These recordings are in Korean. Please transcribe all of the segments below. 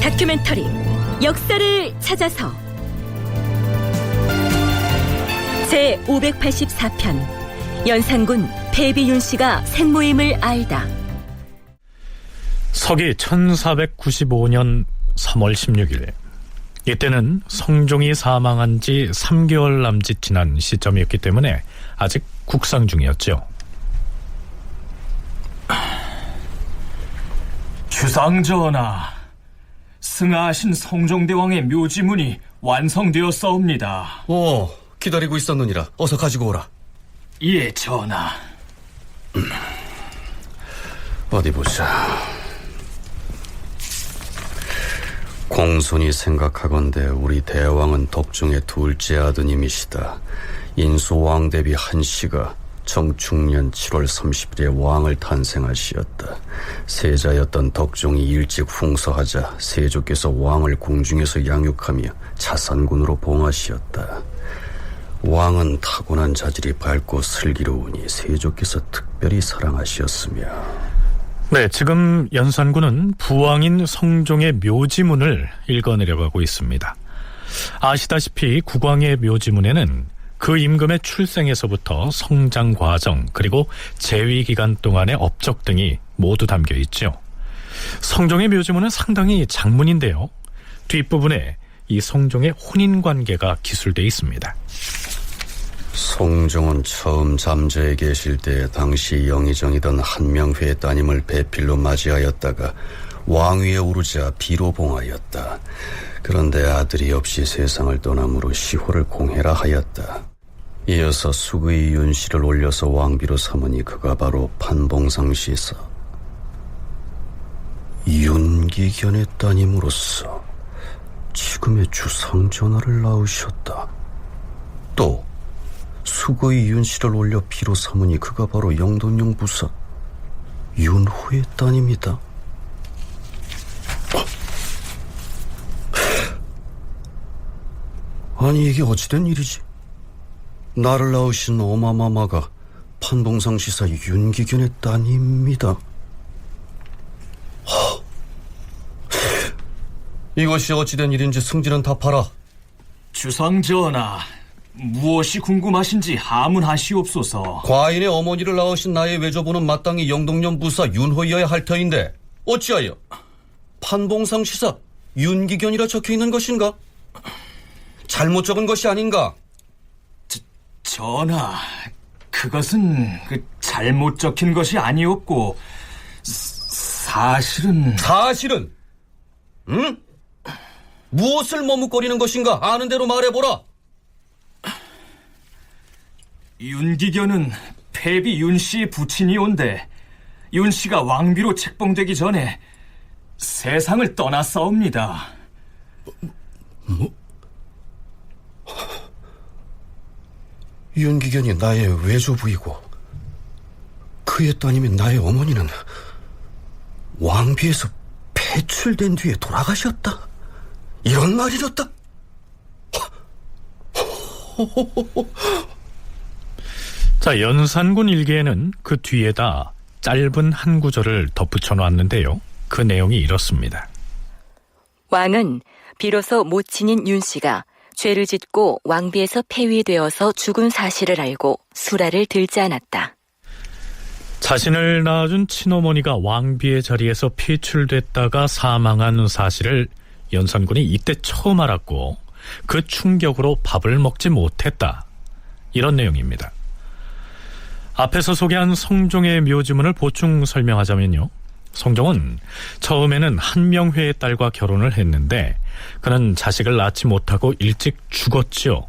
다큐멘터리 역사를 찾아서 제584편 연산군 패비윤 씨가 생모임을 알다. 서기 1495년 3월 16일, 이때는 성종이 사망한 지 3개월 남짓 지난 시점이었기 때문에 아직 국상 중이었죠. 주상전하, 승하하신 성종대왕의 묘지문이 완성되었사옵니다. 오, 기다리고 있었느니라. 어서 가지고 오라. 예, 전하. 어디 보자. 공손히 생각하건대 우리 대왕은 덕종의 둘째 아드님이시다. 인수왕 대비 한씨가 정충년 7월 30일에 왕을 탄생하시었다. 세자였던 덕종이 일찍 풍서하자 세조께서 왕을 궁중에서 양육하며 자산군으로 봉하시었다. 왕은 타고난 자질이 밝고 슬기로우니 세조께서 특별히 사랑하시었으며. 네, 지금 연산군은 부왕인 성종의 묘지문을 읽어내려가고 있습니다. 아시다시피 국왕의 묘지문에는 그 임금의 출생에서부터 성장 과정, 그리고 재위 기간 동안의 업적 등이 모두 담겨 있죠. 성종의 묘지문은 상당히 장문인데요, 뒷부분에 이 성종의 혼인관계가 기술되어 있습니다. 성종은 처음 잠저에 계실 때 당시 영의정이던 한명회의 따님을 배필로 맞이하였다가 왕위에 오르자 비로 봉하였다. 그런데 아들이 없이 세상을 떠남으로 시호를 공해라 하였다. 이어서 수의 윤씨를 올려서 왕비로 삼으니 그가 바로 판봉상시사 윤기견의 따님으로서 지금의 주상전하를 낳으셨다. 또 수거의 윤씨를 올려 비로 삼으니 그가 바로 영돈령 부사 윤호의 따님이다. 아니, 이게 어찌된 일이지? 나를 낳으신 어마마마가 판봉상시사 윤기견의 따님이다. 이것이 어찌된 일인지 승진은 답하라. 주상전하, 무엇이 궁금하신지 하문하시옵소서. 과인의 어머니를 낳으신 나의 외조부는 마땅히 영동년 부사 윤호이어야 할 터인데 어찌하여 판봉상시사 윤기견이라 적혀있는 것인가? 잘못 적은 것이 아닌가? 전하, 그것은 잘못 적힌 것이 아니었고 사실은... 응? 무엇을 머뭇거리는 것인가? 아는 대로 말해보라. 윤기견은 패비 윤씨의 부친이온데 윤씨가 왕비로 책봉되기 전에 세상을 떠났사옵니다. 윤기견이 나의 외조부이고 그의 따님인 나의 어머니는 왕비에서 배출된 뒤에 돌아가셨다. 이런 말이었다. 자, 연산군 일기에는 그 뒤에다 짧은 한 구절을 덧붙여 놨는데요, 그 내용이 이렇습니다. 왕은 비로소 모친인 윤 씨가 죄를 짓고 왕비에서 폐위되어서 죽은 사실을 알고 수라를 들지 않았다. 자신을 낳아준 친어머니가 왕비의 자리에서 피출됐다가 사망한 사실을 연산군이 이때 처음 알았고 그 충격으로 밥을 먹지 못했다, 이런 내용입니다. 앞에서 소개한 성종의 묘지문을 보충 설명하자면요, 성종은 처음에는 한명회의 딸과 결혼을 했는데 그는 자식을 낳지 못하고 일찍 죽었죠.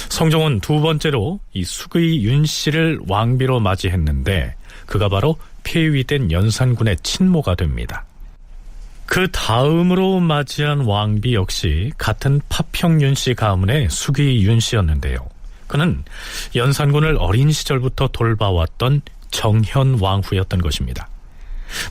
성종은 두 번째로 이 수의 윤씨를 왕비로 맞이했는데 그가 바로 폐위된 연산군의 친모가 됩니다. 그 다음으로 맞이한 왕비 역시 같은 파평윤씨 가문의 수의 윤씨였는데요, 그는 연산군을 어린 시절부터 돌봐왔던 정현왕후였던 것입니다.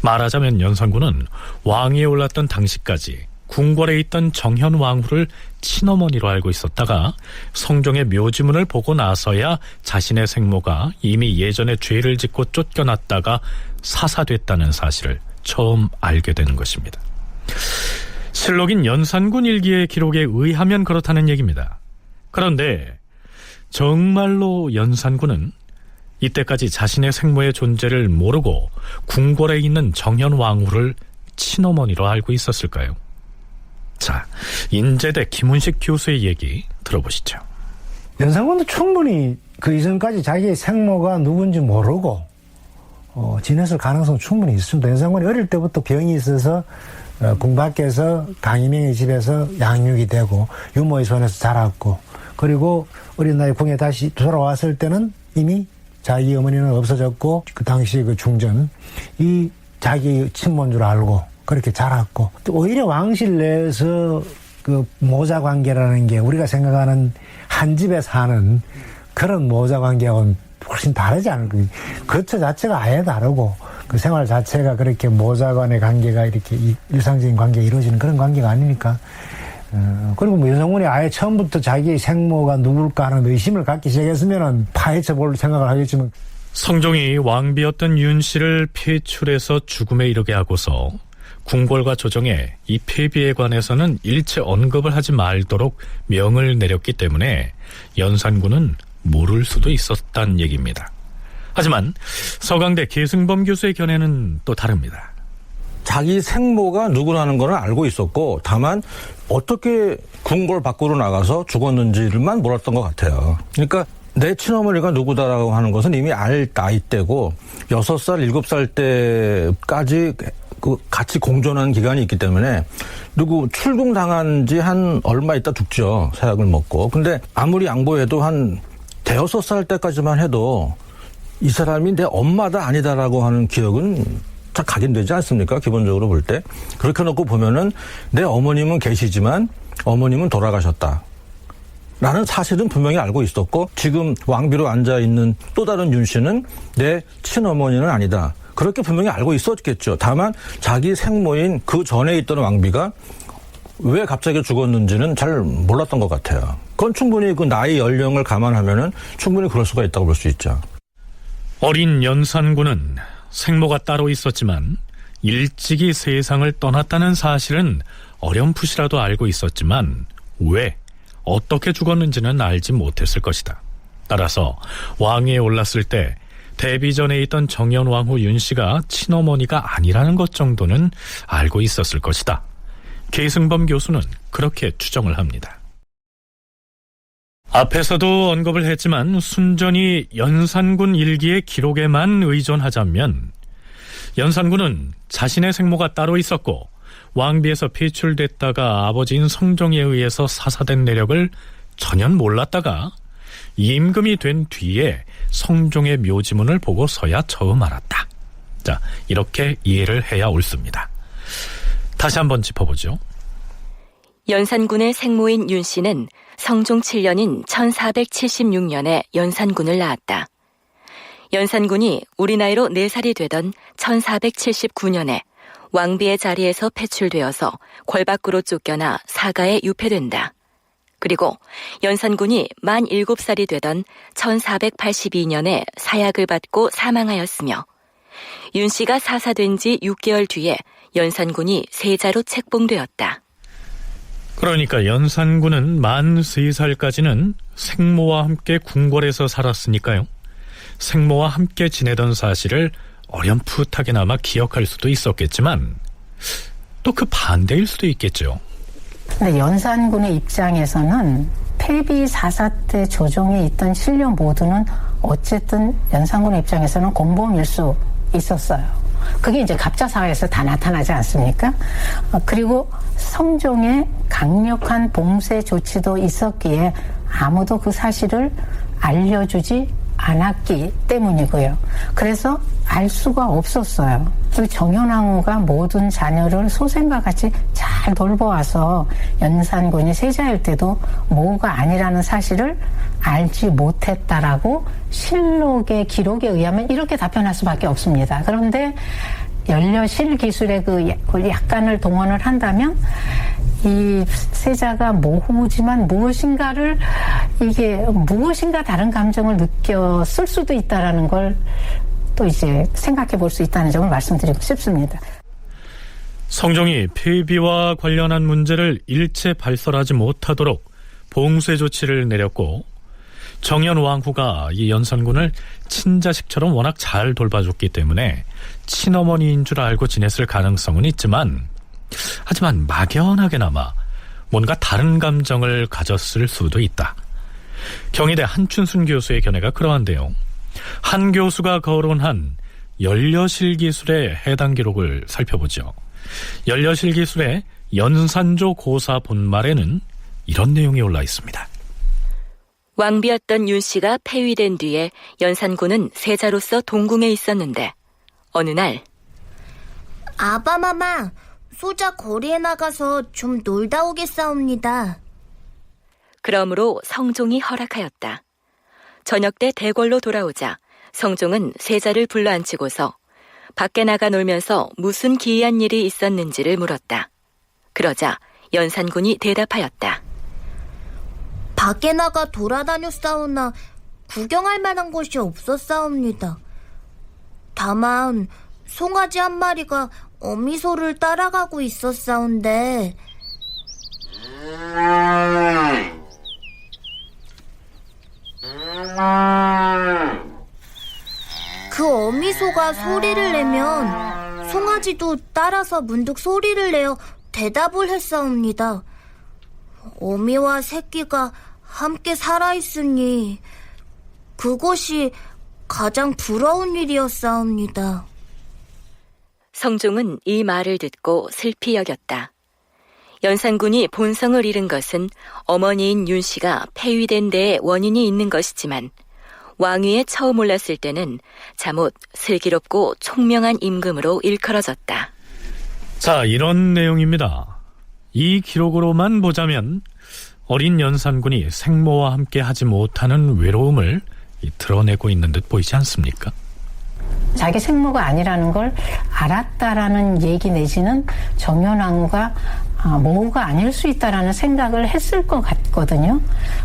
말하자면 연산군은 왕위에 올랐던 당시까지 궁궐에 있던 정현왕후를 친어머니로 알고 있었다가 성종의 묘지문을 보고 나서야 자신의 생모가 이미 예전에 죄를 짓고 쫓겨났다가 사사됐다는 사실을 처음 알게 되는 것입니다. 실록인 연산군 일기의 기록에 의하면 그렇다는 얘기입니다. 그런데 정말로 연산군은 이때까지 자신의 생모의 존재를 모르고 궁궐에 있는 정현왕후를 친어머니로 알고 있었을까요? 자, 인제대 김훈식 교수의 얘기 들어보시죠. 연산군도 충분히 그 이전까지 자기의 생모가 누군지 모르고 지냈을 가능성은 충분히 있습니다. 연산군이 어릴 때부터 병이 있어서 궁 밖에서 강희명의 집에서 양육이 되고 유모의 손에서 자랐고, 그리고 어린 나이 궁에 다시 돌아왔을 때는 이미 자기 어머니는 없어졌고 그 당시 그 중전 이 자기 친모인 줄 알고 그렇게 자랐고, 또 오히려 왕실 내에서 그 모자 관계라는 게 우리가 생각하는 한 집에 사는 그런 모자 관계하고는 훨씬 다르지 않을까. 거처 자체가 아예 다르고 그 생활 자체가 그렇게 모자 간의 관계가 이렇게 일상적인 관계가 이루어지는 그런 관계가 아니니까. 그리고 뭐 연산군이 아예 처음부터 자기의 생모가 누굴까 하는 의심을 갖기 시작했으면은 파헤쳐 볼 생각을 하겠지만, 성종이 왕비였던 윤 씨를 폐출해서 죽음에 이르게 하고서 궁궐과 조정에 이 폐비에 관해서는 일체 언급을 하지 말도록 명을 내렸기 때문에 연산군은 모를 수도 있었단 얘기입니다. 하지만 서강대 계승범 교수의 견해는 또 다릅니다. 자기 생모가 누구라는 걸 알고 있었고, 다만 어떻게 궁궐 밖으로 나가서 죽었는지를만 몰랐던 것 같아요. 그러니까 내 친어머니가 누구다라고 하는 것은 이미 알 나이 때고 6살, 7살 때까지 같이 공존한 기간이 있기 때문에 누구 출궁당한 지 한 얼마 있다 죽죠. 사약을 먹고. 근데 아무리 양보해도 한 대여섯 살 때까지만 해도 이 사람이 내 엄마다 아니다라고 하는 기억은 잘 각인되지 않습니까? 기본적으로 볼 때. 그렇게 놓고 보면은 내 어머님은 계시지만 어머님은 돌아가셨다 라는 사실은 분명히 알고 있었고, 지금 왕비로 앉아있는 또 다른 윤 씨는 내 친어머니는 아니다, 그렇게 분명히 알고 있었겠죠. 다만 자기 생모인 그 전에 있던 왕비가 왜 갑자기 죽었는지는 잘 몰랐던 것 같아요. 그건 충분히 그 나이 연령을 감안하면은 충분히 그럴 수가 있다고 볼 수 있죠. 어린 연산군은 생모가 따로 있었지만 일찍이 세상을 떠났다는 사실은 어렴풋이라도 알고 있었지만 왜, 어떻게 죽었는지는 알지 못했을 것이다. 따라서 왕위에 올랐을 때 데뷔 전에 있던 정현왕후 윤씨가 친어머니가 아니라는 것 정도는 알고 있었을 것이다. 계승범 교수는 그렇게 추정을 합니다. 앞에서도 언급을 했지만 순전히 연산군 일기의 기록에만 의존하자면 연산군은 자신의 생모가 따로 있었고 왕비에서 폐출됐다가 아버지인 성종에 의해서 사사된 내력을 전혀 몰랐다가 임금이 된 뒤에 성종의 묘지문을 보고서야 처음 알았다. 자, 이렇게 이해를 해야 옳습니다. 다시 한번 짚어보죠. 연산군의 생모인 윤 씨는 성종 7년인 1476년에 연산군을 낳았다. 연산군이 우리 나이로 4살이 되던 1479년에 왕비의 자리에서 폐출되어서 궐 밖으로 쫓겨나 사가에 유폐된다. 그리고 연산군이 만 7살이 되던 1482년에 사약을 받고 사망하였으며, 윤 씨가 사사된 지 6개월 뒤에 연산군이 세자로 책봉되었다. 그러니까 연산군은 만 3살까지는 생모와 함께 궁궐에서 살았으니까요. 생모와 함께 지내던 사실을 어렴풋하게나마 기억할 수도 있었겠지만 또 그 반대일 수도 있겠죠. 근데 연산군의 입장에서는 폐비 사사 때 조정에 있던 신료 모두는 어쨌든 연산군의 입장에서는 공범일 수 있었어요. 그게 이제 갑자사화에서 다 나타나지 않습니까? 그리고 성종의 강력한 봉쇄 조치도 있었기에 아무도 그 사실을 알려주지 않았기 때문이고요. 그래서 알 수가 없었어요. 정현왕후가 모든 자녀를 소생과 같이 잘 돌보아서 연산군이 세자일 때도 모가 아니라는 사실을 알지 못했다라고 실록의 기록에 의하면 이렇게 답변할 수밖에 없습니다. 그런데 연려실 기술의 그 약간을 동원을 한다면 이 세자가 모후지만 무엇인가 다른 감정을 느꼈을 수도 있다라는 걸 또 이제 생각해 볼 수 있다는 점을 말씀드리고 싶습니다. 성종이 폐비와 관련한 문제를 일체 발설하지 못하도록 봉쇄 조치를 내렸고, 정현 왕후가 이 연산군을 친자식처럼 워낙 잘 돌봐줬기 때문에 친어머니인 줄 알고 지냈을 가능성은 있지만, 하지만 막연하게나마 뭔가 다른 감정을 가졌을 수도 있다. 경희대 한춘순 교수의 견해가 그러한데요. 한 교수가 거론한 연려실 기술의 해당 기록을 살펴보죠. 연려실 기술의 연산조 고사 본말에는 이런 내용이 올라 있습니다. 왕비였던 윤씨가 폐위된 뒤에 연산군은 세자로서 동궁에 있었는데 어느 날 아바마마, 소자 거리에 나가서 좀 놀다 오겠사옵니다. 그러므로 성종이 허락하였다. 저녁 때 대궐로 돌아오자 성종은 세자를 불러앉히고서 밖에 나가 놀면서 무슨 기이한 일이 있었는지를 물었다. 그러자 연산군이 대답하였다. 밖에 나가 돌아다녔사오나 구경할 만한 곳이 없었사옵니다. 다만 송아지 한 마리가 어미소를 따라가고 있었사온데 그 어미소가 소리를 내면 송아지도 따라서 문득 소리를 내어 대답을 했사옵니다. 어미와 새끼가 함께 살아있으니 그것이 가장 부러운 일이었사옵니다. 성종은 이 말을 듣고 슬피 여겼다. 연산군이 본성을 잃은 것은 어머니인 윤씨가 폐위된 데에 원인이 있는 것이지만 왕위에 처음 올랐을 때는 잠옷 슬기롭고 총명한 임금으로 일컬어졌다. 자, 이런 내용입니다. 이 기록으로만 보자면 어린 연산군이 생모와 함께 하지 못하는 외로움을 드러내고 있는 듯 보이지 않습니까? 자기 생모가 아니라는 걸 알았다라는 얘기 내지는 정현왕후가 모후가 아닐 수 있다라는 생각을 했을 것 같거든요.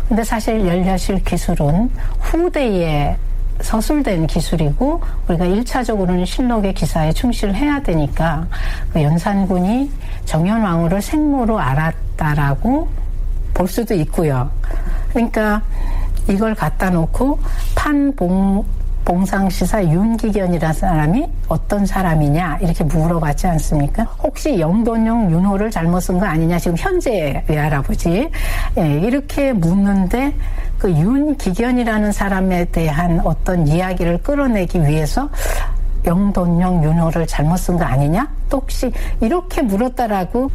근데 사실 연려실 기술은 후대에 서술된 기술이고 우리가 1차적으로는 실록의 기사에 충실해야 되니까 그 연산군이 정현왕후를 생모로 알았다라고 볼 수도 있고요. 그러니까 이걸 갖다 놓고 봉상시사 윤기견이라는 사람이 어떤 사람이냐 이렇게 물어봤지 않습니까? 혹시 영돈용 윤호를 잘못 쓴 거 아니냐 지금 현재 외할아버지 이렇게 묻는데 그 윤기견이라는 사람에 대한 어떤 이야기를 끌어내기 위해서 영돈용 윤호를 잘못 쓴 거 아니냐? 또 혹시 이렇게 물었다라고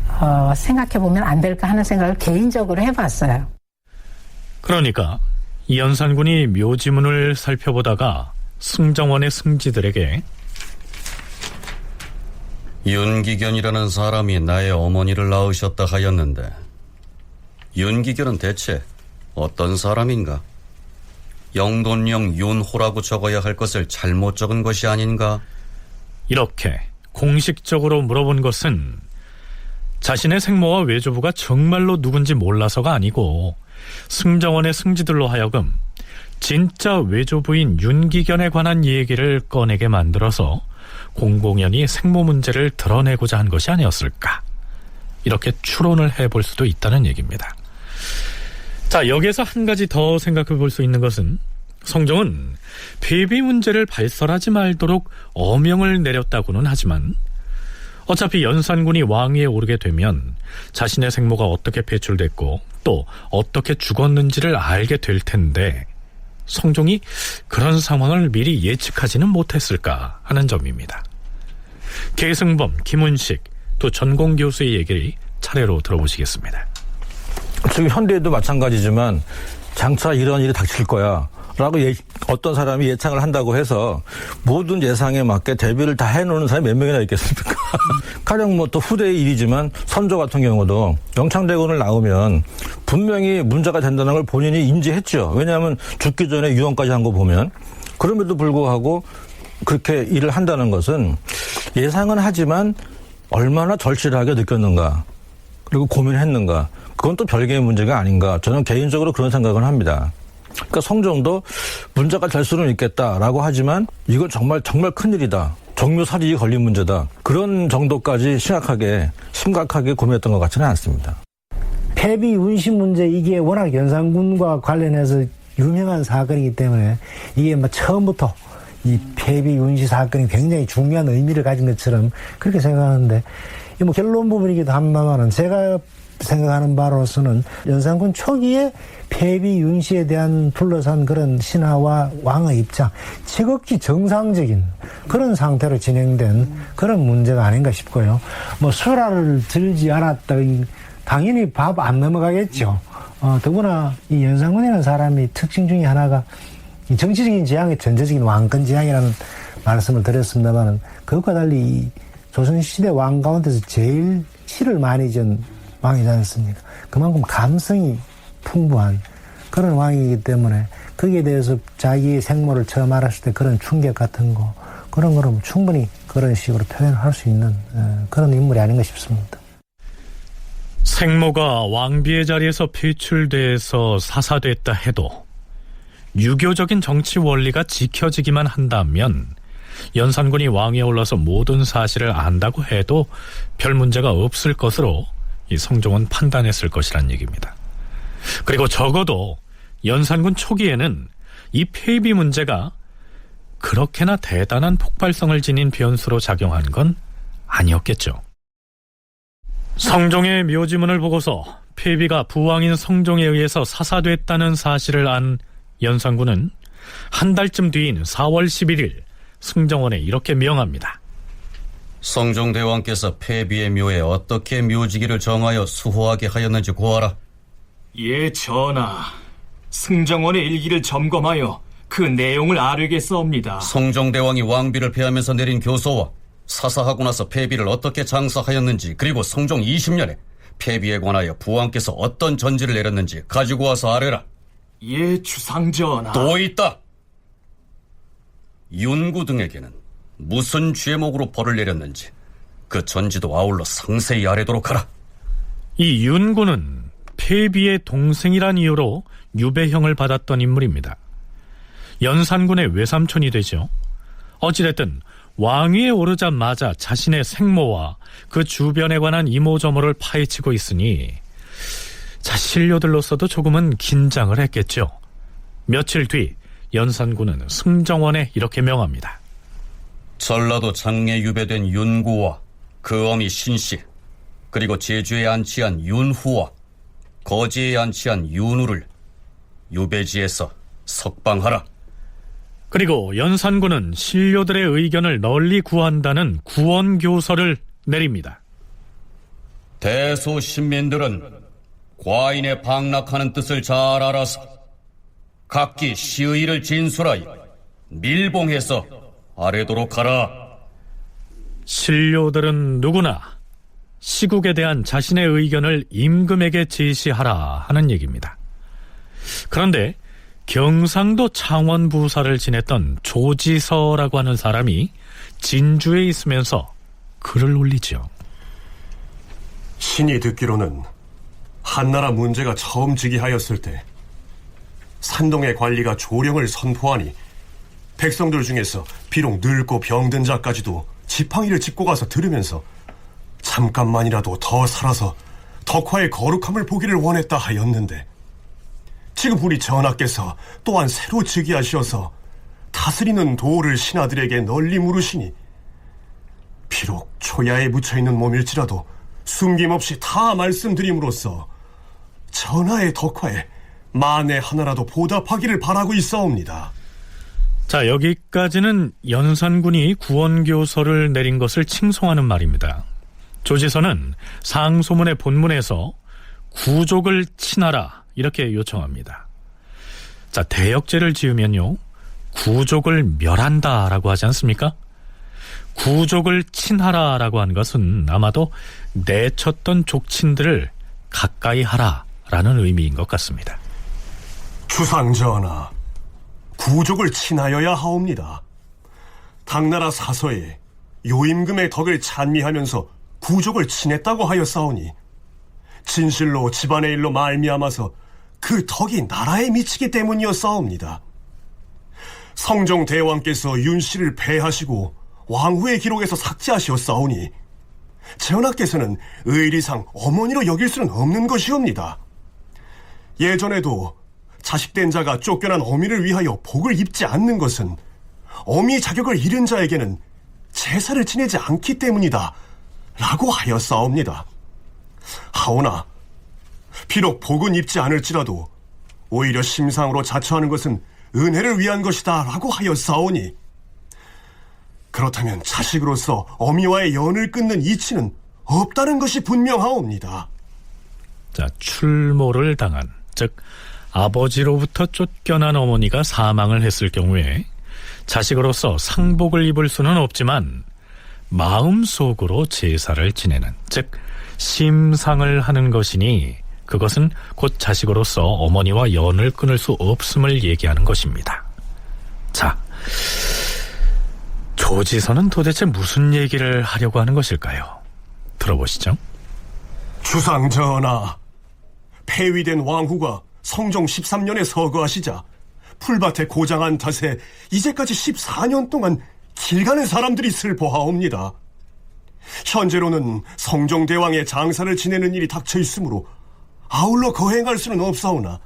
생각해보면 안 될까 하는 생각을 개인적으로 해봤어요. 그러니까 이 연산군이 묘지문을 살펴보다가 승정원의 승지들에게 윤기견이라는 사람이 나의 어머니를 낳으셨다 하였는데 윤기견은 대체 어떤 사람인가? 영돈령 윤호라고 적어야 할 것을 잘못 적은 것이 아닌가? 이렇게 공식적으로 물어본 것은 자신의 생모와 외조부가 정말로 누군지 몰라서가 아니고 승정원의 승지들로 하여금 진짜 외조부인 윤기견에 관한 얘기를 꺼내게 만들어서 공공연히 생모 문제를 드러내고자 한 것이 아니었을까, 이렇게 추론을 해볼 수도 있다는 얘기입니다. 자, 여기에서 한 가지 더 생각해 볼 수 있는 것은 성종은 폐비 문제를 발설하지 말도록 어명을 내렸다고는 하지만 어차피 연산군이 왕위에 오르게 되면 자신의 생모가 어떻게 배출됐고 또 어떻게 죽었는지를 알게 될 텐데 성종이 그런 상황을 미리 예측하지는 못했을까 하는 점입니다. 계승범, 김은식, 또 전공 교수의 얘기를 차례로 들어보시겠습니다. 지금 현대에도 마찬가지지만 장차 이런 일이 닥칠 거야 라고 어떤 사람이 예상을 한다고 해서 모든 예상에 맞게 대비를 다 해놓는 사람이 몇 명이나 있겠습니까? 가령 뭐 또 후대의 일이지만 선조 같은 경우도 영창대군을 낳으면 분명히 문제가 된다는 걸 본인이 인지했죠. 왜냐하면 죽기 전에 유언까지 한 거 보면. 그럼에도 불구하고 그렇게 일을 한다는 것은 예상은 하지만 얼마나 절실하게 느꼈는가 그리고 고민했는가, 그건 또 별개의 문제가 아닌가, 저는 개인적으로 그런 생각을 합니다. 그러니까 성종도 문제가 될 수는 있겠다라고 하지만 이건 정말 큰일이다, 종묘 사직이 걸린 문제다. 그런 정도까지 심각하게 고민했던 것 같지는 않습니다. 폐비 윤씨 문제, 이게 워낙 연산군과 관련해서 유명한 사건이기 때문에 이게 뭐 처음부터 이 폐비 윤씨 사건이 굉장히 중요한 의미를 가진 것처럼 그렇게 생각하는데, 이 뭐 결론 부분이기도 합니다만은 제가 생각하는 바로서는 연산군 초기에 폐비 윤씨에 대한 둘러싼 그런 신하와 왕의 입장, 지극히 정상적인 그런 상태로 진행된 그런 문제가 아닌가 싶고요. 뭐 수라를 들지 않았다, 당연히 밥 안 넘어가겠죠. 더구나 이 연산군이라는 사람이 특징 중에 하나가 이 정치적인 지향이 전제적인 왕권 지향이라는 말씀을 드렸습니다만은, 그것과 달리 이 조선시대 왕 가운데서 제일 시를 많이 지은 왕이지 않습니까? 그만큼 감성이 풍부한 그런 왕이기 때문에 거기에 대해서 자기의 생모를 처음 알았을 때 그런 충격 같은 거, 그런 거는 충분히 그런 식으로 표현을 할 수 있는 그런 인물이 아닌가 싶습니다. 생모가 왕비의 자리에서 배출돼서 사사됐다 해도 유교적인 정치 원리가 지켜지기만 한다면 연산군이 왕위에 올라서 모든 사실을 안다고 해도 별 문제가 없을 것으로 이 성종은 판단했을 것이란 얘기입니다. 그리고 적어도 연산군 초기에는 이 폐비 문제가 그렇게나 대단한 폭발성을 지닌 변수로 작용한 건 아니었겠죠. 성종의 묘지문을 보고서 폐비가 부왕인 성종에 의해서 사사됐다는 사실을 안 연산군은 한 달쯤 뒤인 4월 11일 승정원에 이렇게 명합니다. 성종대왕께서 폐비의 묘에 어떻게 묘지기를 정하여 수호하게 하였는지 고하라. 예, 전하. 승정원의 일기를 점검하여 그 내용을 아뢰겠사옵니다. 성종대왕이 왕비를 폐하면서 내린 교서와 사사하고 나서 폐비를 어떻게 장사하였는지, 그리고 성종 20년에 폐비에 관하여 부왕께서 어떤 전지를 내렸는지 가지고 와서 아뢰라. 예, 주상전하. 또 있다. 윤구 등에게는 무슨 죄목으로 벌을 내렸는지 그 전지도 아울러 상세히 아뢰도록 하라. 이 윤구는 폐비의 동생이란 이유로 유배형을 받았던 인물입니다. 연산군의 외삼촌이 되죠. 어찌됐든 왕위에 오르자마자 자신의 생모와 그 주변에 관한 이모저모를 파헤치고 있으니 신료들로서도 조금은 긴장을 했겠죠. 며칠 뒤 연산군은 승정원에 이렇게 명합니다. 전라도 장례 유배된 윤구와 그 어미 신씨, 그리고 제주에 안치한 윤후와 거지에 안치한 윤우를 유배지에서 석방하라. 그리고 연산군은 신료들의 의견을 널리 구한다는 구원교서를 내립니다. 대소 신민들은 과인의 방락하는 뜻을 잘 알아서 각기 시의를 진술하여 밀봉해서 아뢰도록 하라. 신료들은 누구나 시국에 대한 자신의 의견을 임금에게 제시하라 하는 얘기입니다. 그런데 경상도 창원 부사를 지냈던 조지서라고 하는 사람이 진주에 있으면서 글을 올리죠. 신이 듣기로는 한나라 문제가 처음 즉위하였을 때 산동의 관리가 조령을 선포하니 백성들 중에서 비록 늙고 병든 자까지도 지팡이를 짚고 가서 들으면서 잠깐만이라도 더 살아서 덕화의 거룩함을 보기를 원했다 하였는데, 지금 우리 전하께서 또한 새로 즉위하셔서 다스리는 도를 신하들에게 널리 물으시니 비록 초야에 묻혀있는 몸일지라도 숨김없이 다 말씀드림으로써 전하의 덕화에 만에 하나라도 보답하기를 바라고 있사옵니다. 자, 여기까지는 연산군이 구원교서를 내린 것을 칭송하는 말입니다. 조지서는 상소문의 본문에서 구족을 친하라 이렇게 요청합니다. 자, 대역죄를 지으면요, 구족을 멸한다라고 하지 않습니까? 구족을 친하라라고 한 것은 아마도 내쳤던 족친들을 가까이 하라라는 의미인 것 같습니다. 주상전하, 구족을 친하여야 하옵니다. 당나라 사서에 요임금의 덕을 찬미하면서 구족을 친했다고 하였사오니 진실로 집안의 일로 말미암아서 그 덕이 나라에 미치기 때문이었사옵니다. 성종대왕께서 윤씨를 폐하시고 왕후의 기록에서 삭제하시었사오니 전하께서는 의리상 어머니로 여길 수는 없는 것이옵니다. 예전에도 자식된 자가 쫓겨난 어미를 위하여 복을 입지 않는 것은 어미 자격을 잃은 자에게는 제사를 지내지 않기 때문이다 라고 하였사옵니다. 하오나 비록 복은 입지 않을지라도 오히려 심상으로 자처하는 것은 은혜를 위한 것이다 라고 하였사오니 그렇다면 자식으로서 어미와의 연을 끊는 이치는 없다는 것이 분명하옵니다. 자, 출모를 당한, 즉 아버지로부터 쫓겨난 어머니가 사망을 했을 경우에 자식으로서 상복을 입을 수는 없지만 마음속으로 제사를 지내는, 즉 심상을 하는 것이니 그것은 곧 자식으로서 어머니와 연을 끊을 수 없음을 얘기하는 것입니다. 자, 조지서는 도대체 무슨 얘기를 하려고 하는 것일까요? 들어보시죠. 주상전하, 폐위된 왕후가 성종 13년에 서거하시자 풀밭에 고장한 탓에 이제까지 14년 동안 길 가는 사람들이 슬퍼하옵니다. 현재로는 성종대왕의 장사를 지내는 일이 닥쳐 있으므로 아울러 거행할 수는 없사오나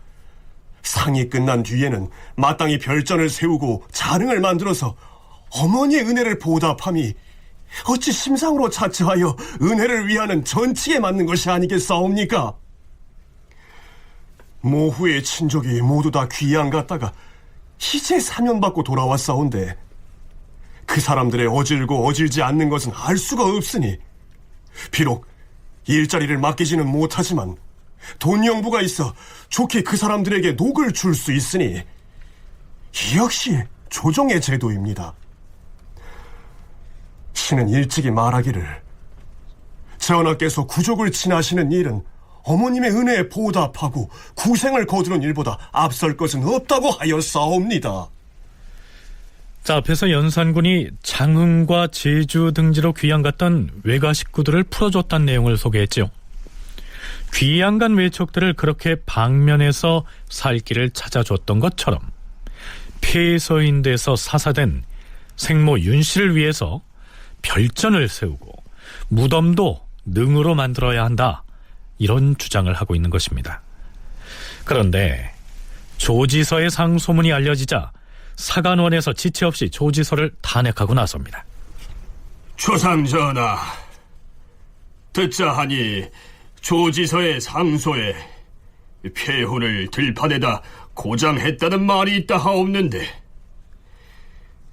상이 끝난 뒤에는 마땅히 별전을 세우고 자릉을 만들어서 어머니의 은혜를 보답함이 어찌 심상으로 자처하여 은혜를 위하는 전칙에 맞는 것이 아니겠사옵니까? 모후의 친족이 모두 다 귀양 갔다가 이제 사면받고 돌아왔사온데 그 사람들의 어질고 어질지 않는 것은 알 수가 없으니 비록 일자리를 맡기지는 못하지만 돈영부가 있어 좋게 그 사람들에게 녹을 줄 수 있으니 이 역시 조정의 제도입니다. 신은 일찍이 말하기를 전하께서 구족을 친하시는 일은 어머님의 은혜에 보답하고 구생을 거두는 일보다 앞설 것은 없다고 하였사옵니다. 자, 앞에서 연산군이 장흥과 제주 등지로 귀양 갔던 외가 식구들을 풀어줬다는 내용을 소개했죠. 귀양 간 외척들을 그렇게 방면에서 살 길을 찾아줬던 것처럼 폐서인돼서 사사된 생모 윤씨를 위해서 별전을 세우고 무덤도 능으로 만들어야 한다, 이런 주장을 하고 있는 것입니다. 그런데 조지서의 상소문이 알려지자 사간원에서 지체 없이 조지서를 탄핵하고 나섭니다. 주상전하, 듣자 하니 조지서의 상소에 폐혼을 들판에다 고장했다는 말이 있다 하옵는데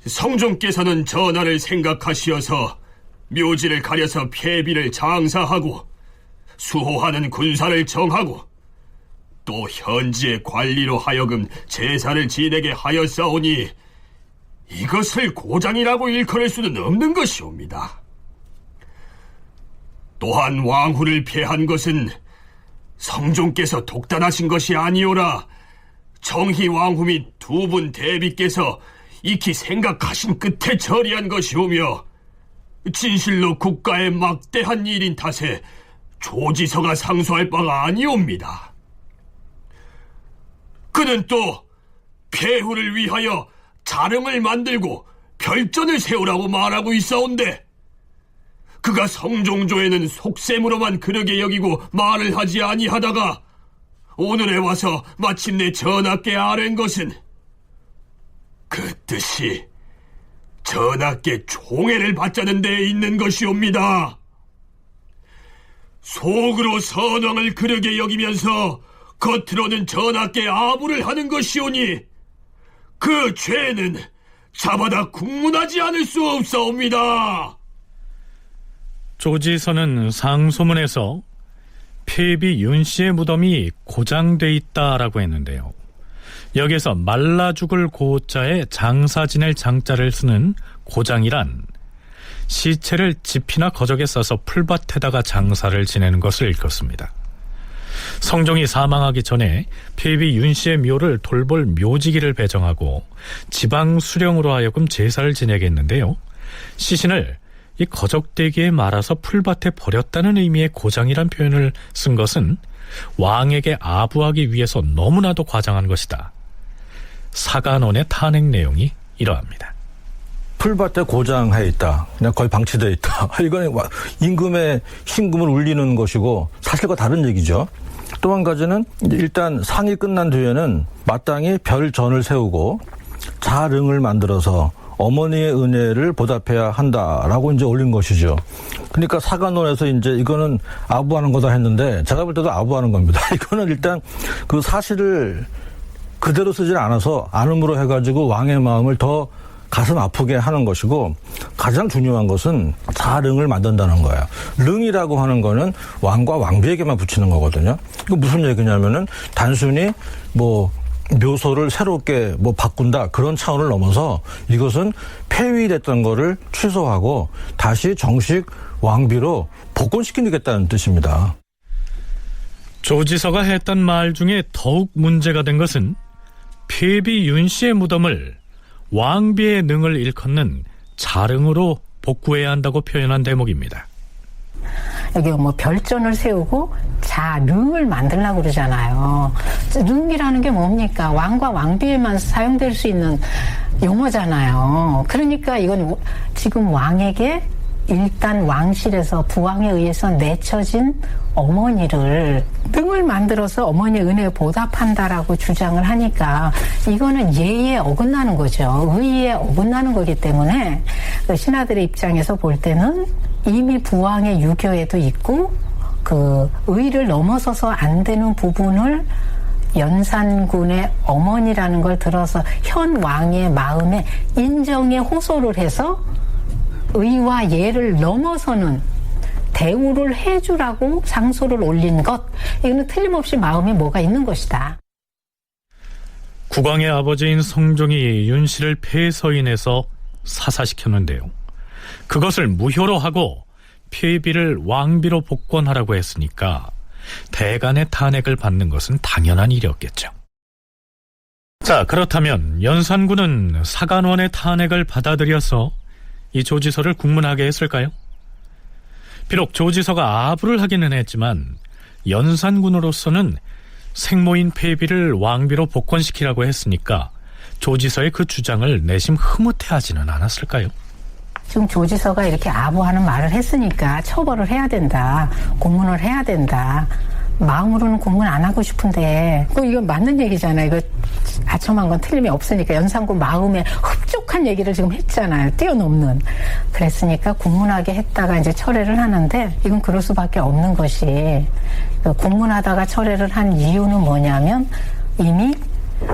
성종께서는 전하를 생각하시어서 묘지를 가려서 폐비를 장사하고 수호하는 군사를 정하고 또 현지의 관리로 하여금 제사를 지내게 하였사오니 이것을 고장이라고 일컬을 수는 없는 것이옵니다. 또한 왕후를 폐한 것은 성종께서 독단하신 것이 아니오라 정희 왕후 및 두 분 대비께서 익히 생각하신 끝에 처리한 것이오며 진실로 국가의 막대한 일인 탓에 조지서가 상소할 바가 아니옵니다. 그는 또 폐후를 위하여 자릉을 만들고 별전을 세우라고 말하고 있사온데 그가 성종조에는 속셈으로만 그러게 여기고 말을 하지 아니하다가 오늘에 와서 마침내 전하께 아뢰는 것은 그 뜻이 전하께 총애를 받자는 데에 있는 것이옵니다. 속으로 선왕을 그러게 여기면서 겉으로는 전하께 아부를 하는 것이오니 그 죄는 잡아다 국문하지 않을 수 없사옵니다. 조지서는 상소문에서 폐비 윤씨의 무덤이 고장돼 있다라고 했는데요. 여기서 말라 죽을 고자에 장사 지낼 장자를 쓰는 고장이란 시체를 집이나 거적에 싸서 풀밭에다가 장사를 지내는 것을 일컫습니다. 성종이 사망하기 전에 폐비 윤씨의 묘를 돌볼 묘지기를 배정하고 지방 수령으로 하여금 제사를 지내게 했는데요. 시신을 이 거적대기에 말아서 풀밭에 버렸다는 의미의 고장이란 표현을 쓴 것은 왕에게 아부하기 위해서 너무나도 과장한 것이다. 사간원의 탄핵 내용이 이러합니다. 풀밭에 고장해 있다. 그냥 거의 방치되어 있다. 이건 임금의 신금을 울리는 것이고 사실과 다른 얘기죠. 또 한 가지는 일단 상이 끝난 뒤에는 마땅히 별전을 세우고 자릉을 만들어서 어머니의 은혜를 보답해야 한다라고 이제 올린 것이죠. 그러니까 사관원에서 이제 이거는 아부하는 거다 했는데 제가 볼 때도 아부하는 겁니다. 이거는 일단 그 사실을 그대로 쓰질 않아서 안음으로 해가지고 왕의 마음을 더 가슴 아프게 하는 것이고 가장 중요한 것은 자릉을 만든다는 거예요. 릉이라고 하는 거는 왕과 왕비에게만 붙이는 거거든요. 이거 무슨 얘기냐면은 단순히 뭐 묘소를 새롭게 뭐 바꾼다 그런 차원을 넘어서 이것은 폐위됐던 거를 취소하고 다시 정식 왕비로 복권시키겠다는 뜻입니다. 조지서가 했던 말 중에 더욱 문제가 된 것은 폐비 윤씨의 무덤을 왕비의 능을 일컫는 자릉으로 복구해야 한다고 표현한 대목입니다. 여기 뭐 별전을 세우고 자릉을 만들려고 그러잖아요. 릉이라는 게 뭡니까? 왕과 왕비에만 사용될 수 있는 용어잖아요. 그러니까 이건 지금 왕에게 일단 왕실에서 부왕에 의해서 내쳐진 어머니를 능을 만들어서 어머니의 은혜에 보답한다라고 주장을 하니까 이거는 예의에 어긋나는 거죠. 의의에 어긋나는 거기 때문에 신하들의 입장에서 볼 때는 이미 부왕의 유교에도 있고 그 의의를 넘어서서 안 되는 부분을 연산군의 어머니라는 걸 들어서 현 왕의 마음에 인정에 호소를 해서 의와 예를 넘어서는 대우를 해주라고 상소를 올린 것, 이거는 틀림없이 마음에 뭐가 있는 것이다. 국왕의 아버지인 성종이 윤씨를 폐서인해서 사사시켰는데요. 그것을 무효로 하고 폐비를 왕비로 복권하라고 했으니까 대간의 탄핵을 받는 것은 당연한 일이었겠죠. 자, 그렇다면 연산군은 사간원의 탄핵을 받아들여서 이 조지서를 국문하게 했을까요? 비록 조지서가 아부를 하기는 했지만 연산군으로서는 생모인 폐비를 왕비로 복권시키라고 했으니까 조지서의 그 주장을 내심 흐뭇해하지는 않았을까요? 지금 조지서가 이렇게 아부하는 말을 했으니까 처벌을 해야 된다. 공문을 해야 된다. 마음으로는 공문 안 하고 싶은데 이거 맞는 얘기잖아요. 이거 아첨한 건 틀림이 없으니까 연산군 마음에 흡족한 얘기를 지금 했잖아요. 뛰어넘는. 그랬으니까 공문하게 했다가 이제 철회를 하는데 이건 그럴 수밖에 없는 것이 공문하다가 철회를 한 이유는 뭐냐면 이미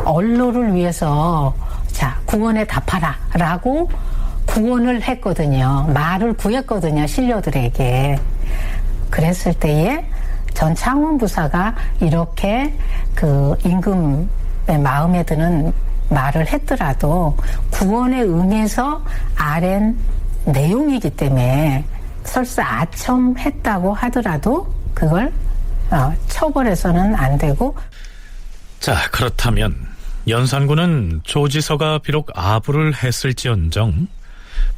언로를 위해서 자 구원에 답하라 라고 구원을 했거든요. 말을 구했거든요. 신료들에게. 그랬을 때에 전 창원부사가 이렇게 그 임금의 마음에 드는 말을 했더라도 구원에 응해서 아랜 내용이기 때문에 설사 아첨했다고 하더라도 그걸 처벌해서는 안 되고. 자, 그렇다면 연산군은 조지서가 비록 아부를 했을지언정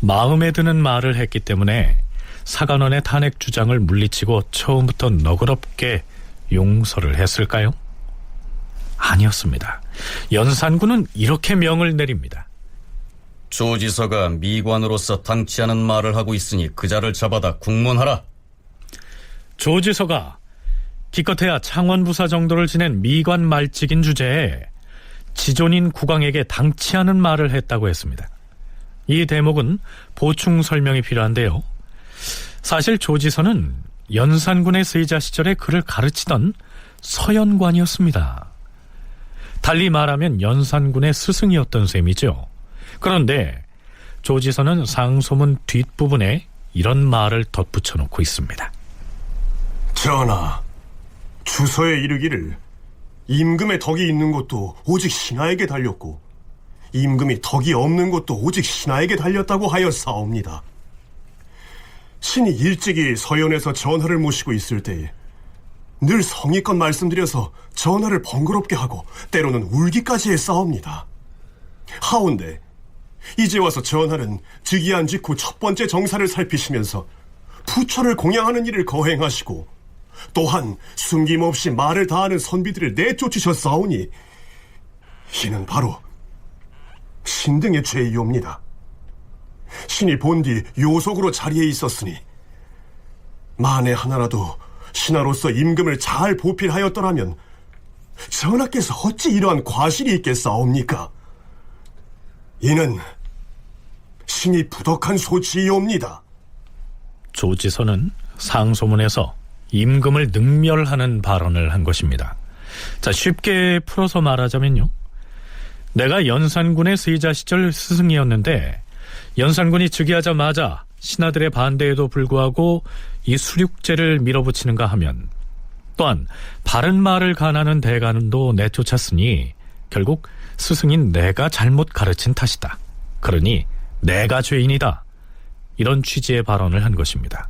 마음에 드는 말을 했기 때문에 사간원의 탄핵 주장을 물리치고 처음부터 너그럽게 용서를 했을까요? 아니었습니다. 연산군은 이렇게 명을 내립니다. 조지서가 미관으로서 당치 않은 말을 하고 있으니 그 자를 잡아다 국문하라. 조지서가 기껏해야 창원부사 정도를 지낸 미관 말직인 주제에 지존인 국왕에게 당치 않은 말을 했다고 했습니다. 이 대목은 보충 설명이 필요한데요. 사실 조지서는 연산군의 세자 시절에 그를 가르치던 서연관이었습니다. 달리 말하면 연산군의 스승이었던 셈이죠. 그런데 조지서는 상소문 뒷부분에 이런 말을 덧붙여 놓고 있습니다. 전하, 주서에 이르기를 임금의 덕이 있는 것도 오직 신하에게 달렸고 임금이 덕이 없는 것도 오직 신하에게 달렸다고 하였사옵니다. 신이 일찍이 서연에서 전하를 모시고 있을 때에 늘 성의껏 말씀드려서 전하를 번거롭게 하고 때로는 울기까지 했사옵니다. 하온데 이제 와서 전하는 즉위한 직후 첫 번째 정사를 살피시면서 부처를 공양하는 일을 거행하시고 또한 숨김없이 말을 다하는 선비들을 내쫓으셨사오니 이는 바로 신등의 죄이옵니다. 신이 본디 요속으로 자리에 있었으니 만에 하나라도 신하로서 임금을 잘 보필하였더라면 전하께서 어찌 이러한 과실이 있겠사옵니까? 이는 신이 부덕한 소치이옵니다. 조지서는 상소문에서 임금을 능멸하는 발언을 한 것입니다. 자, 쉽게 풀어서 말하자면요, 내가 연산군의 세자 시절 스승이었는데 연산군이 즉위하자마자 신하들의 반대에도 불구하고 이 수륙제를 밀어붙이는가 하면, 또한 바른 말을 가하는 대간도 내쫓았으니 결국 스승인 내가 잘못 가르친 탓이다. 그러니 내가 죄인이다. 이런 취지의 발언을 한 것입니다.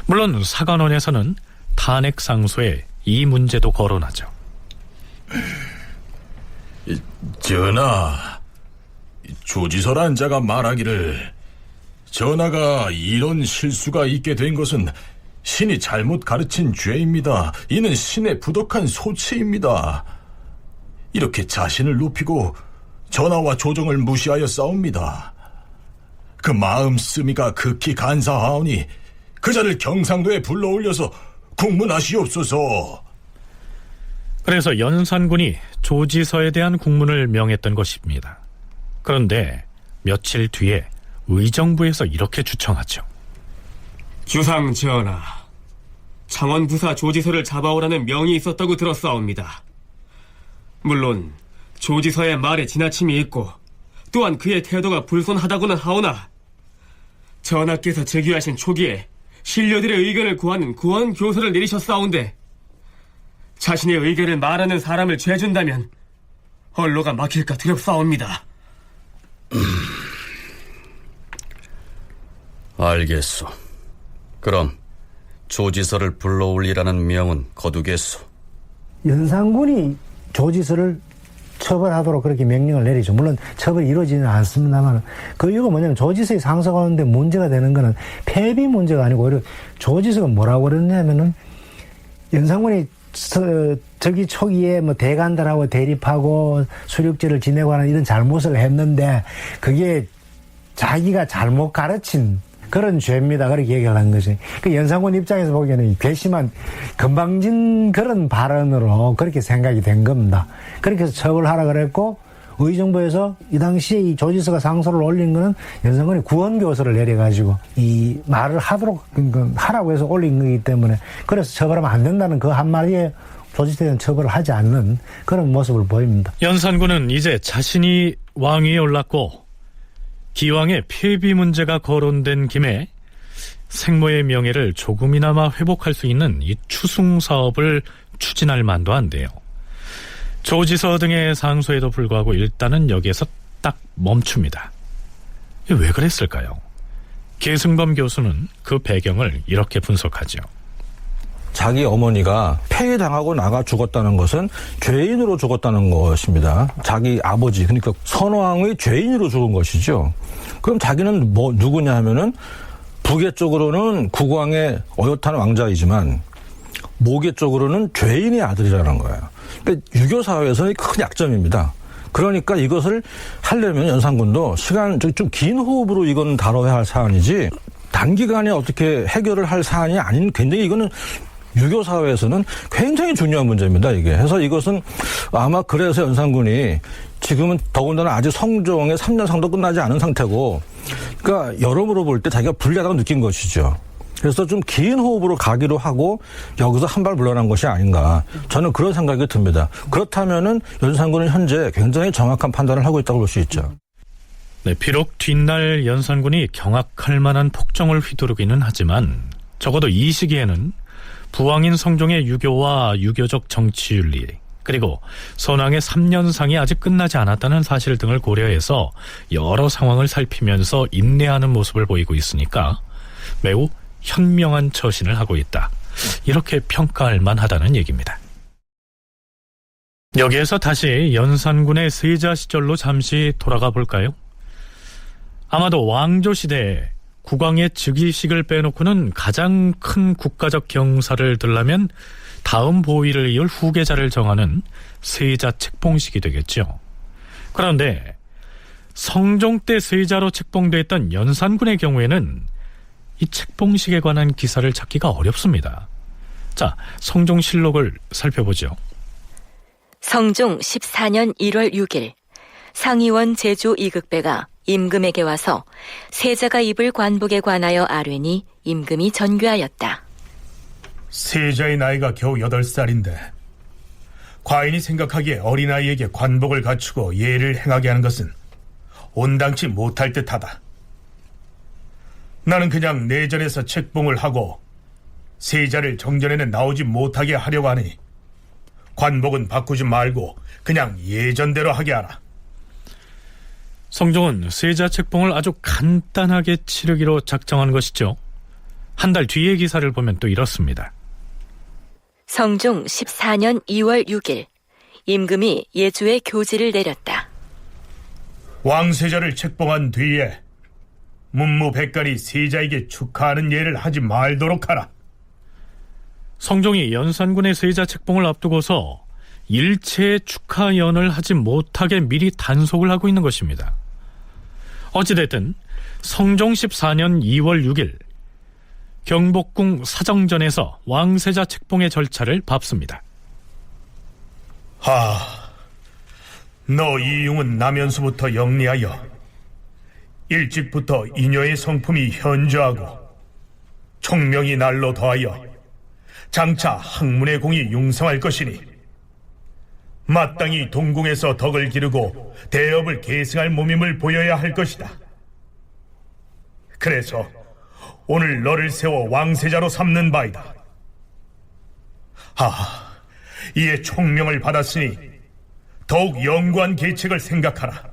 물론 사관원에서는 탄핵 상소에 이 문제도 거론하죠. 전하, 조지서란 자가 말하기를 전하가 이런 실수가 있게 된 것은 신이 잘못 가르친 죄입니다. 이는 신의 부덕한 소치입니다. 이렇게 자신을 높이고 전하와 조정을 무시하여 싸웁니다. 그 마음 쓰미가 극히 간사하오니 그 자를 경상도에 불러올려서 국문하시옵소서. 그래서 연산군이 조지서에 대한 국문을 명했던 것입니다. 그런데 며칠 뒤에 의정부에서 이렇게 주청하죠. 주상 전하, 창원부사 조지서를 잡아오라는 명이 있었다고 들었사옵니다. 물론 조지서의 말에 지나침이 있고 또한 그의 태도가 불손하다고는 하오나 전하께서 즉위하신 초기에 신료들의 의견을 구하는 구원 교서를 내리셨사온데 자신의 의견을 말하는 사람을 죄준다면 언로가 막힐까 두렵사옵니다. 알겠소. 그럼 조지서를 불러올리라는 명은 거두겠소. 연산군이 조지서를 처벌하도록 그렇게 명령을 내리죠. 물론 처벌이 이루어지지는 않습니다만, 그 이유가 뭐냐면 조지서의 상소가 오는데 문제가 되는 거는 폐비 문제가 아니고 오히려 조지서가 뭐라고 그랬냐면은 연산군이 저기 초기에 뭐 대간들하고 대립하고 수륙제를 지내고 하는 이런 잘못을 했는데 그게 자기가 잘못 가르친 그런 죄입니다. 그렇게 얘기를 한 거지. 그 연산군 입장에서 보기에는 괘씸한 건방진 그런 발언으로 그렇게 생각이 된 겁니다. 그렇게 해서 처벌하라 그랬고, 의정부에서 이 당시에 이 조지서가 상소를 올린 거는 연산군이 구원교서를 내려가지고 이 말을 하라고 해서 올린 거기 때문에, 그래서 처벌하면 안 된다는 그 한마디에 조지서에 대한 처벌을 하지 않는 그런 모습을 보입니다. 연산군은 이제 자신이 왕위에 올랐고 기왕에 폐비 문제가 거론된 김에 생모의 명예를 조금이나마 회복할 수 있는 이 추승 사업을 추진할 만도 한데요. 조지서 등의 상소에도 불구하고 일단은 여기에서 딱 멈춥니다. 왜 그랬을까요? 계승범 교수는 그 배경을 이렇게 분석하죠. 자기 어머니가 폐위당하고 나가 죽었다는 것은 죄인으로 죽었다는 것입니다. 자기 아버지, 그러니까 선왕의 죄인으로 죽은 것이죠. 그럼 자기는 뭐 누구냐 하면은 부계 쪽으로는 국왕의 어엿한 왕자이지만 모계 쪽으로는 죄인의 아들이라는 거예요. 그러니까 유교 사회에서의 큰 약점입니다. 그러니까 이것을 하려면 연산군도 시간 좀 긴 호흡으로 이건 다뤄야 할 사안이지 단기간에 어떻게 해결을 할 사안이 아닌, 굉장히 이거는 유교 사회에서는 굉장히 중요한 문제입니다, 이게. 그래서 이것은 아마 그래서 연산군이 지금은 더군다나 아직 성종의 3년상도 끝나지 않은 상태고, 그러니까 여러모로 볼 때 자기가 불리하다고 느낀 것이죠. 그래서 좀 긴 호흡으로 가기로 하고 여기서 한 발 물러난 것이 아닌가, 저는 그런 생각이 듭니다. 그렇다면은 연산군은 현재 굉장히 정확한 판단을 하고 있다고 볼 수 있죠. 네, 비록 뒷날 연산군이 경악할 만한 폭정을 휘두르기는 하지만 적어도 이 시기에는 부왕인 성종의 유교와 유교적 정치윤리, 그리고 선왕의 3년상이 아직 끝나지 않았다는 사실 등을 고려해서 여러 상황을 살피면서 인내하는 모습을 보이고 있으니까 매우 현명한 처신을 하고 있다, 이렇게 평가할 만하다는 얘기입니다. 여기에서 다시 연산군의 세자 시절로 잠시 돌아가 볼까요? 아마도 왕조 시대에 국왕의 즉위식을 빼놓고는 가장 큰 국가적 경사를 들려면 다음 보위를 이을 후계자를 정하는 세자 책봉식이 되겠죠. 그런데 성종 때 세자로 책봉됐던 연산군의 경우에는 이 책봉식에 관한 기사를 찾기가 어렵습니다. 자, 성종실록을 살펴보죠. 성종 14년 1월 6일 상의원 제주 이극배가 임금에게 와서 세자가 입을 관복에 관하여 아뢰니 임금이 전교하였다. 세자의 나이가 겨우 8살인데 과인이 생각하기에 어린아이에게 관복을 갖추고 예를 행하게 하는 것은 온당치 못할 듯하다. 나는 그냥 내전에서 책봉을 하고 세자를 정전에는 나오지 못하게 하려고 하니 관복은 바꾸지 말고 그냥 예전대로 하게 하라. 성종은 세자 책봉을 아주 간단하게 치르기로 작정한 것이죠. 한 달 뒤의 기사를 보면 또 이렇습니다. 성종 14년 2월 6일 임금이 예주에 교지를 내렸다. 왕세자를 책봉한 뒤에 문무백관이 세자에게 축하하는 예를 하지 말도록 하라. 성종이 연산군의 세자 책봉을 앞두고서 일체의 축하연을 하지 못하게 미리 단속을 하고 있는 것입니다. 어찌됐든 성종 14년 2월 6일 경복궁 사정전에서 왕세자 책봉의 절차를 밟습니다. 너 이융은 남연수부터 영리하여 일찍부터 이녀의 성품이 현저하고 총명이 날로 더하여 장차 학문의 공이 융성할 것이니 마땅히 동궁에서 덕을 기르고 대업을 계승할 몸임을 보여야 할 것이다. 그래서 오늘 너를 세워 왕세자로 삼는 바이다. 이에 총명을 받았으니 더욱 영구한 계책을 생각하라.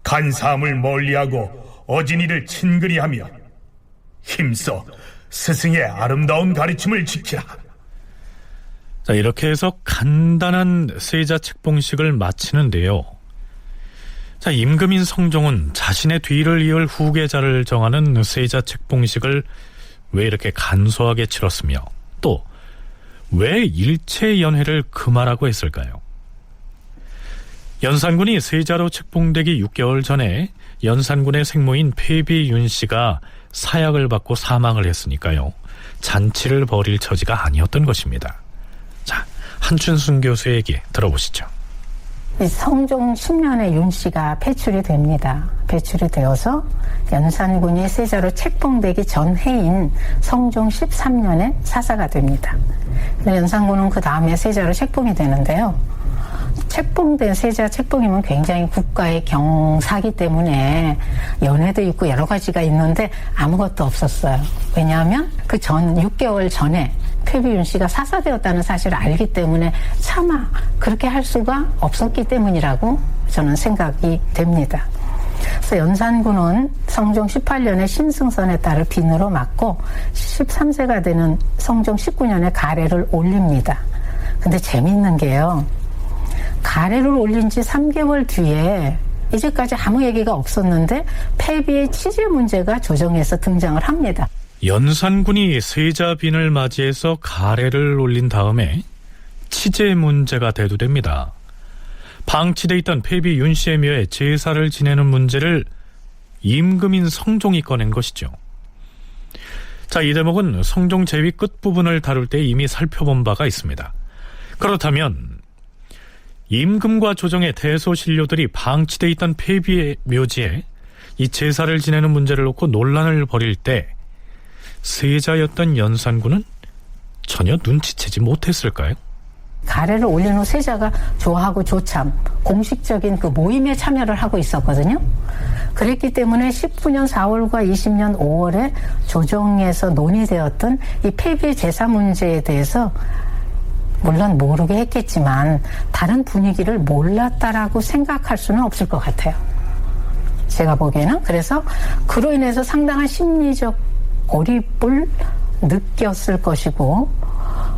간사함을 멀리하고 어진이를 친근히 하며 힘써 스승의 아름다운 가르침을 지키라. 자, 이렇게 해서 간단한 세자 책봉식을 마치는데요. 자, 임금인 성종은 자신의 뒤를 이을 후계자를 정하는 세자 책봉식을 왜 이렇게 간소하게 치렀으며 또 왜 일체연회를 금하라고 했을까요? 연산군이 세자로 책봉되기 6개월 전에 연산군의 생모인 폐비 윤씨가 사약을 받고 사망을 했으니까요. 잔치를 벌일 처지가 아니었던 것입니다. 자, 한춘순 교수의 얘기 들어보시죠. 성종 10년에 윤씨가 배출이 됩니다. 배출이 되어서 연산군이 세자로 책봉되기 전 해인 성종 13년에 사사가 됩니다. 연산군은 그 다음에 세자로 책봉이 되는데요. 책봉된 세자 책봉이면 굉장히 국가의 경사기 때문에 연회도 있고 여러 가지가 있는데 아무것도 없었어요. 왜냐하면 그 전 6개월 전에 폐비윤 씨가 사사되었다는 사실을 알기 때문에 차마 그렇게 할 수가 없었기 때문이라고 저는 생각이 됩니다. 그래서 연산군은 성종 18년에 심승선에 따라 빈으로 맞고 13세가 되는 성종 19년에 가래를 올립니다. 근데 재미있는 게요. 가래를 올린 지 3개월 뒤에 이제까지 아무 얘기가 없었는데 폐비의 치질 문제가 조정에서 등장을 합니다. 연산군이 세자빈을 맞이해서 가래를 올린 다음에 치제 문제가 대두됩니다. 방치돼 있던 폐비 윤씨의 묘에 제사를 지내는 문제를 임금인 성종이 꺼낸 것이죠. 자, 이 대목은 성종 제위 끝부분을 다룰 때 이미 살펴본 바가 있습니다. 그렇다면 임금과 조정의 대소신료들이 방치돼 있던 폐비의 묘지에 이 제사를 지내는 문제를 놓고 논란을 벌일 때 세자였던 연산군은 전혀 눈치채지 못했을까요? 가래를 올린 후 세자가 조하고 조참 공식적인 그 모임에 참여를 하고 있었거든요. 그랬기 때문에 19년 4월과 20년 5월에 조정에서 논의되었던 이 폐비 제사 문제에 대해서 물론 모르게 했겠지만 다른 분위기를 몰랐다라고 생각할 수는 없을 것 같아요. 제가 보기에는. 그래서 그로 인해서 상당한 심리적 고립을 느꼈을 것이고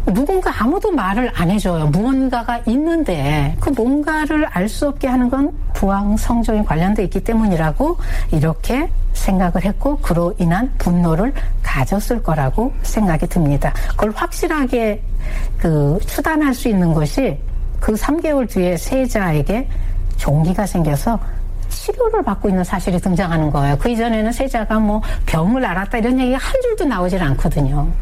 누군가 아무도 말을 안 해줘요. 무언가가 있는데 그 뭔가를 알 수 없게 하는 건 부왕 성종이 관련돼 있기 때문이라고 이렇게 생각을 했고 그로 인한 분노를 가졌을 거라고 생각이 듭니다. 그걸 확실하게 추단할 수 있는 것이 그 3개월 뒤에 세자에게 종기가 생겨서 치료를 받고 있는 사실이 등장하는 거예요. 그 이전에는 세자가 뭐 병을 앓았다 이런 얘기가 한 줄도 나오질 않거든요.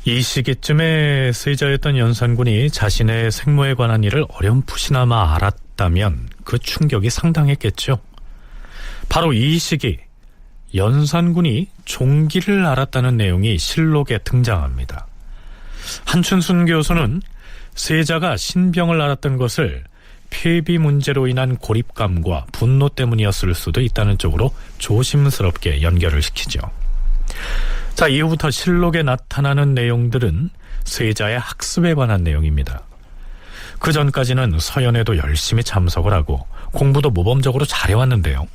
이 시기쯤에 세자였던 연산군이 자신의 생모에 관한 일을 어렴풋이나마 알았다면 그 충격이 상당했겠죠. 바로 이 시기 연산군이 종기를 앓았다는 내용이 실록에 등장합니다. 한춘순 교수는 세자가 신병을 앓았던 것을 폐비 문제로 인한 고립감과 분노 때문이었을 수도 있다는 쪽으로 조심스럽게 연결을 시키죠. 자, 이후부터 실록에 나타나는 내용들은 세자의 학습에 관한 내용입니다. 그 전까지는 서연에도 열심히 참석을 하고 공부도 모범적으로 잘해왔는데요.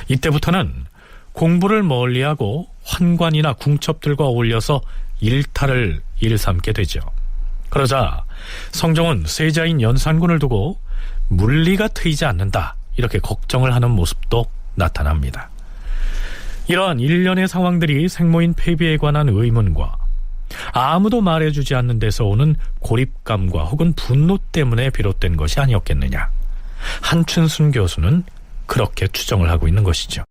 이때부터는 공부를 멀리하고 환관이나 궁첩들과 어울려서 일탈을 일삼게 되죠. 그러자 성종은 세자인 연산군을 두고 물리가 트이지 않는다, 이렇게 걱정을 하는 모습도 나타납니다. 이러한 일련의 상황들이 생모인 폐비에 관한 의문과 아무도 말해주지 않는 데서 오는 고립감과 혹은 분노 때문에 비롯된 것이 아니었겠느냐, 한춘순 교수는 그렇게 추정을 하고 있는 것이죠.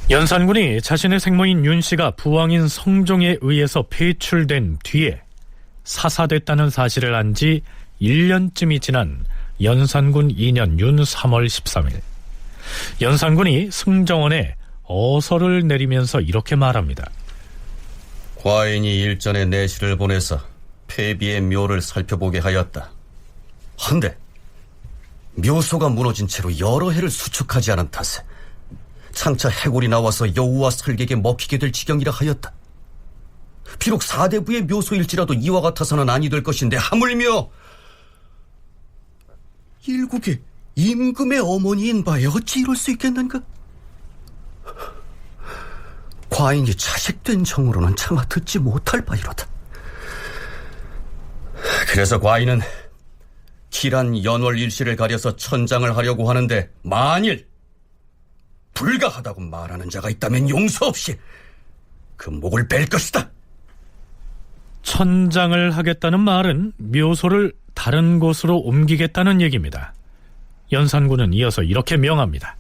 연산군이 자신의 생모인 윤씨가 부왕인 성종에 의해서 폐출된 뒤에 사사됐다는 사실을 안 지 1년쯤이 지난 연산군 2년 윤 3월 13일, 연산군이 승정원에 어서를 내리면서 이렇게 말합니다. 과인이 일전에 내시를 보내서 폐비의 묘를 살펴보게 하였다. 한데 묘소가 무너진 채로 여러 해를 수축하지 않은 탓에 장차 해골이 나와서 여우와 설객에 먹히게 될 지경이라 하였다. 비록 사대부의 묘소일지라도 이와 같아서는 아니 될 것인데 하물며 일국의 임금의 어머니인 바에 어찌 이럴 수 있겠는가? 과인이 자식된 정으로는 차마 듣지 못할 바이로다. 그래서 과인은 길한 연월 일시를 가려서 천장을 하려고 하는데 만일 불가하다고 말하는 자가 있다면 용서 없이 그 목을 뺄 것이다. 천장을 하겠다는 말은 묘소를 다른 곳으로 옮기겠다는 얘기입니다. 연산군은 이어서 이렇게 명합니다.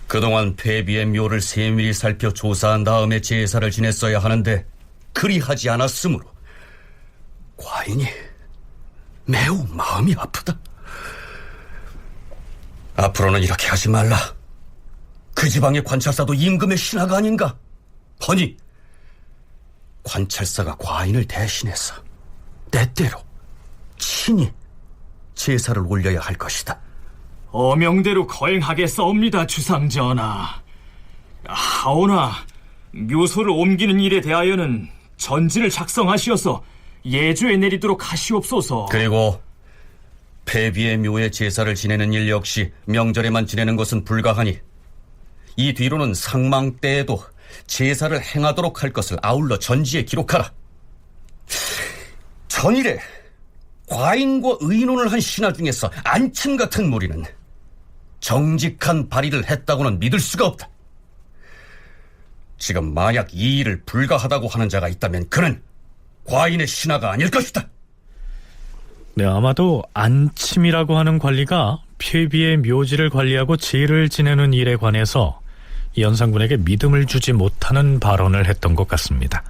그동안 폐비의 묘를 세밀히 살펴 조사한 다음에 제사를 지냈어야 하는데 그리하지 않았으므로 과인이 매우 마음이 아프다. 앞으로는 이렇게 하지 말라. 그 지방의 관찰사도 임금의 신하가 아닌가? 허니 관찰사가 과인을 대신해서 때때로 친히 제사를 올려야 할 것이다. 어명대로 거행하겠사옵니다, 주상전하. 하오나 묘소를 옮기는 일에 대하여는 전지를 작성하시어서 예조에 내리도록 하시옵소서. 그리고 폐비의 묘에 제사를 지내는 일 역시 명절에만 지내는 것은 불가하니 이 뒤로는 상망 때에도 제사를 행하도록 할 것을 아울러 전지에 기록하라. 전일에 과인과 의논을 한 신하 중에서 안침 같은 무리는 정직한 발의를 했다고는 믿을 수가 없다. 지금 만약 이 일을 불가하다고 하는 자가 있다면 그는 과인의 신하가 아닐 것이다. 네, 아마도 안침이라고 하는 관리가 폐비의 묘지를 관리하고 제를 지내는 일에 관해서 연산군에게 믿음을 주지 못하는 발언을 했던 것 같습니다.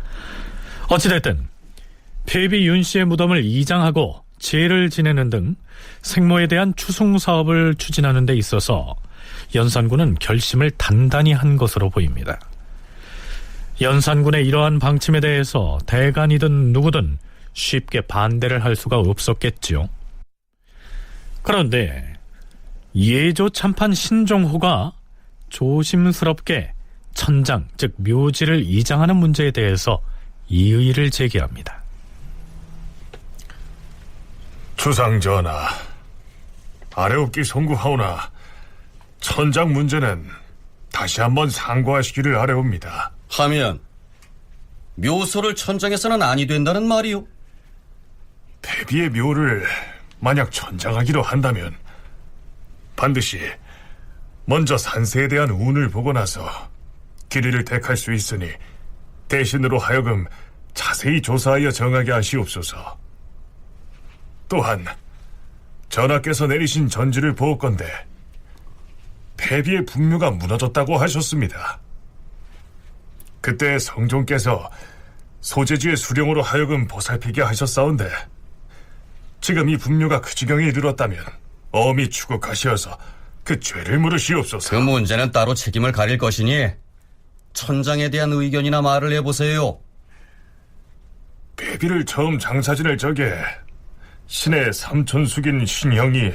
어찌됐든 폐비 윤씨의 무덤을 이장하고 제를 지내는 등 생모에 대한 추송 사업을 추진하는 데 있어서 연산군은 결심을 단단히 한 것으로 보입니다. 연산군의 이러한 방침에 대해서 대간이든 누구든 쉽게 반대를 할 수가 없었겠지요. 그런데 예조 참판 신종호가 조심스럽게 천장, 즉 묘지를 이장하는 문제에 대해서 이의를 제기합니다. 주상전하, 아래옵기 송구하오나 천장 문제는 다시 한번 상고하시기를 아래옵니다. 하면 묘소를 천장해서는 아니 된다는 말이오? 폐비의 묘를 만약 천장하기로 한다면 반드시 먼저 산세에 대한 운을 보고 나서 길이를 택할 수 있으니 대신으로 하여금 자세히 조사하여 정하게 하시옵소서. 또한 전하께서 내리신 전지를 보건대 폐비의 분묘가 무너졌다고 하셨습니다. 그때 성종께서 소재지의 수령으로 하여금 보살피게 하셨사온데 지금 이 분묘가 그 지경에 이르렀다면 엄히 추국하시어서 그 죄를 물으시옵소서. 그 문제는 따로 책임을 가릴 것이니 천장에 대한 의견이나 말을 해보세요. 폐비를 처음 장사진을 적에 신의 삼촌숙인 신형이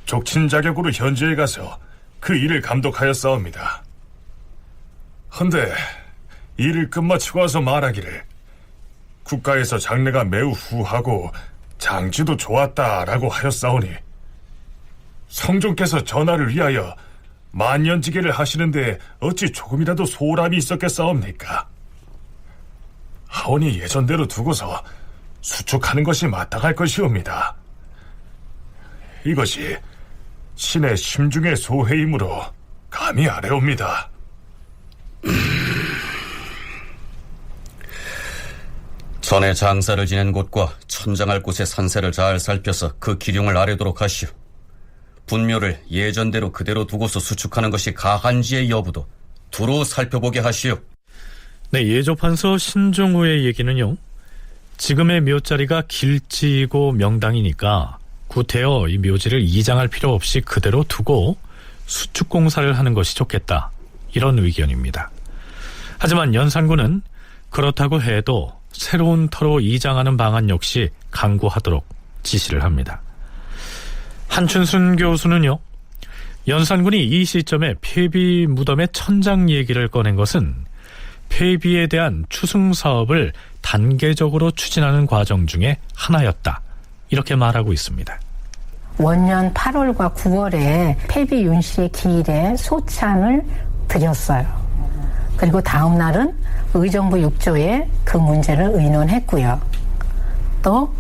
족친 자격으로 현지에 가서 그 일을 감독하였사옵니다. 헌데 일을 끝마치고 와서 말하기를 국가에서 장래가 매우 후하고 장지도 좋았다라고 하였사오니 성종께서 전하를 위하여 만년지계를 하시는데 어찌 조금이라도 소홀함이 있었겠사옵니까? 하오니 예전대로 두고서 수축하는 것이 마땅할 것이옵니다. 이것이 신의 심중의 소회이므로 감히 아뢰옵니다. 전에 장사를 지낸 곳과 천장할 곳의 산세를 잘 살펴서 그 기륭을 아뢰도록 하시오. 분묘를 예전대로 그대로 두고서 수축하는 것이 가한지의 여부도 두루 살펴보게 하시오. 네, 예조판서 신종호의 얘기는요, 지금의 묘자리가 길지이고 명당이니까 구태여 이 묘지를 이장할 필요 없이 그대로 두고 수축 공사를 하는 것이 좋겠다, 이런 의견입니다. 하지만 연산군은 그렇다고 해도 새로운 터로 이장하는 방안 역시 강구하도록 지시를 합니다. 한춘순 교수는요, 연산군이 이 시점에 폐비 무덤의 천장 얘기를 꺼낸 것은 폐비에 대한 추승 사업을 단계적으로 추진하는 과정 중에 하나였다, 이렇게 말하고 있습니다. 원년 8월과 9월에 폐비 윤씨의 기일에 소찬을 드렸어요. 그리고 다음 날은 의정부 6조에 그 문제를 의논했고요. 또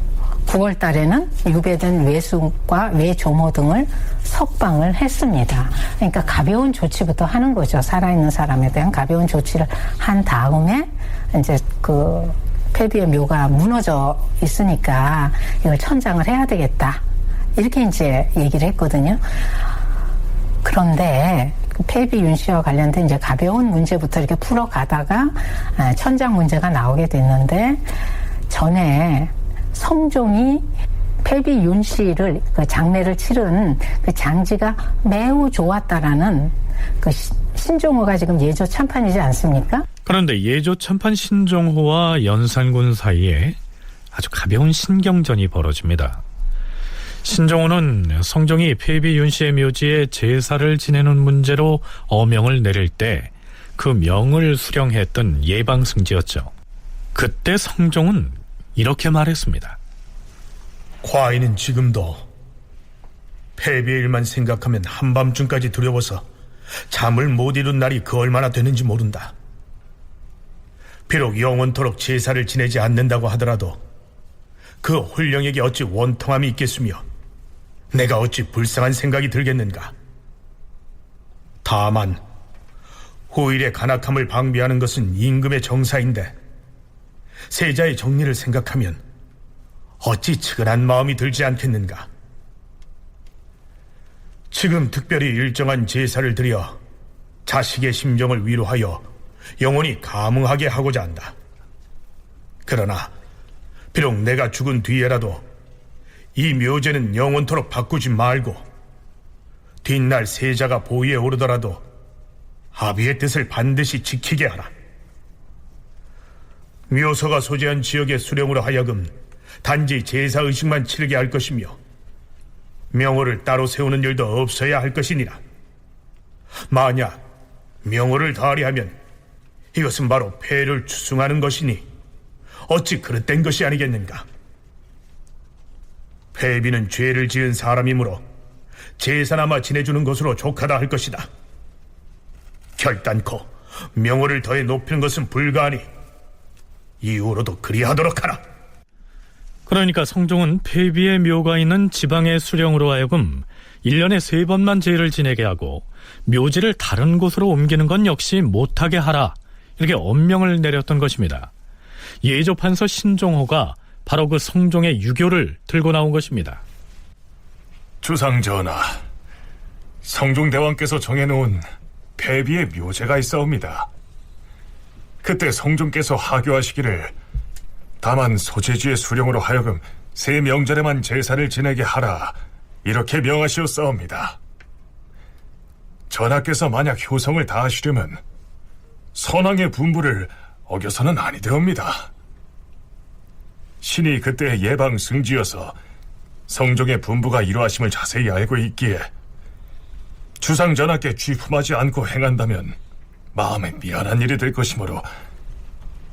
9월 달에는 유배된 외숙과 외조모 등을 석방을 했습니다. 그러니까 가벼운 조치부터 하는 거죠. 살아있는 사람에 대한 가벼운 조치를 한 다음에 이제 그 폐비의 묘가 무너져 있으니까 이걸 천장을 해야 되겠다, 이렇게 이제 얘기를 했거든요. 그런데 그 폐비 윤씨와 관련된 이제 가벼운 문제부터 이렇게 풀어가다가 천장 문제가 나오게 됐는데, 전에 성종이 폐비 윤씨를 그 장례를 치른 그 장지가 매우 좋았다라는 그 신종호가 지금 예조 참판이지 않습니까? 그런데 예조 참판 신종호와 연산군 사이에 아주 가벼운 신경전이 벌어집니다. 신종호는 성종이 폐비 윤씨의 묘지에 제사를 지내는 문제로 어명을 내릴 때 그 명을 수령했던 예방승지였죠. 그때 성종은 이렇게 말했습니다. 과인은 지금도 폐비의 일만 생각하면 한밤중까지 두려워서 잠을 못 이룬 날이 그 얼마나 되는지 모른다. 비록 영원토록 제사를 지내지 않는다고 하더라도 그 홀령에게 어찌 원통함이 있겠으며 내가 어찌 불쌍한 생각이 들겠는가. 다만 후일의 간악함을 방비하는 것은 임금의 정사인데 세자의 정리를 생각하면 어찌 측은한 마음이 들지 않겠는가. 지금 특별히 일정한 제사를 드려 자식의 심정을 위로하여 영원히 감흥하게 하고자 한다. 그러나 비록 내가 죽은 뒤에라도 이 묘제는 영원토록 바꾸지 말고 뒷날 세자가 보위에 오르더라도 아비의 뜻을 반드시 지키게 하라. 묘소가 소재한 지역의 수령으로 하여금 단지 제사의식만 치르게 할 것이며 명호를 따로 세우는 일도 없어야 할 것이니라. 만약 명호를 다하리하면 이것은 바로 폐를 추승하는 것이니 어찌 그릇된 것이 아니겠는가. 폐비는 죄를 지은 사람이므로 제사나마 지내주는 것으로 족하다 할 것이다. 결단코 명호를 더해 높이는 것은 불가하니 이후로도 그리하도록 하라. 그러니까 성종은 폐비의 묘가 있는 지방의 수령으로 하여금 1년에 3번만 제를 지내게 하고 묘지를 다른 곳으로 옮기는 건 역시 못하게 하라, 이렇게 엄명을 내렸던 것입니다. 예조판서 신종호가 바로 그 성종의 유교를 들고 나온 것입니다. 주상전하, 성종대왕께서 정해놓은 폐비의 묘제가 있사옵니다. 그때 성종께서 하교하시기를 다만 소재주의 수령으로 하여금 새 명절에만 제사를 지내게 하라, 이렇게 명하시었사옵니다. 전하께서 만약 효성을 다하시려면 선왕의 분부를 어겨서는 아니되옵니다. 신이 그때 예방 승지여서 성종의 분부가 이루어심을 자세히 알고 있기에 주상 전하께 쥐품하지 않고 행한다면 마음에 미안한 일이 될 것이므로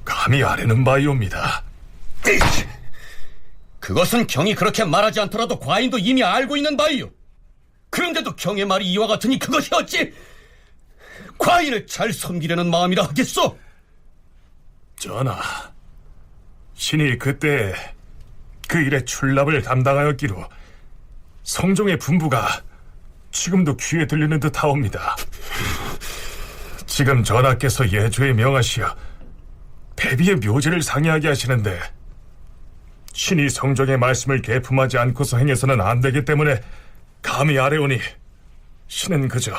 감히 아뢰는 바이옵니다. 그것은 경이 그렇게 말하지 않더라도 과인도 이미 알고 있는 바이요. 그런데도 경의 말이 이와 같으니 그것이 어찌 과인을 잘 섬기려는 마음이라 하겠소? 전하, 신이 그때 그 일의 출납을 담당하였기로 성종의 분부가 지금도 귀에 들리는 듯 하옵니다. 지금 전하께서 예조에 명하시어 폐비의 묘제를 상의하게 하시는데 신이 성종의 말씀을 개품하지 않고서 행해서는 안 되기 때문에 감히 아뢰오니 신은 그저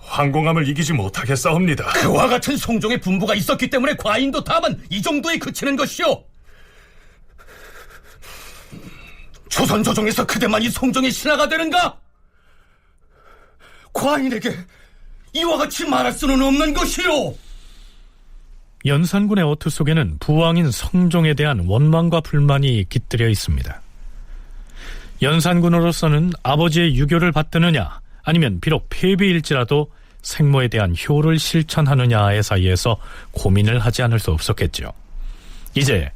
황공함을 이기지 못하겠사옵니다. 그와 같은 성종의 분부가 있었기 때문에 과인도 다만 이 정도에 그치는 것이오. 조선 조정에서 그대만이 성종의 신하가 되는가? 과인에게 이와 같이 말할 수는 없는 것이오. 연산군의 어투 속에는 부왕인 성종에 대한 원망과 불만이 깃들여 있습니다. 연산군으로서는 아버지의 유교를 받드느냐, 아니면 비록 폐비일지라도 생모에 대한 효를 실천하느냐의 사이에서 고민을 하지 않을 수 없었겠죠. 이제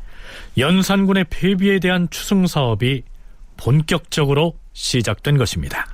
연산군의 폐비에 대한 추승 사업이 본격적으로 시작된 것입니다.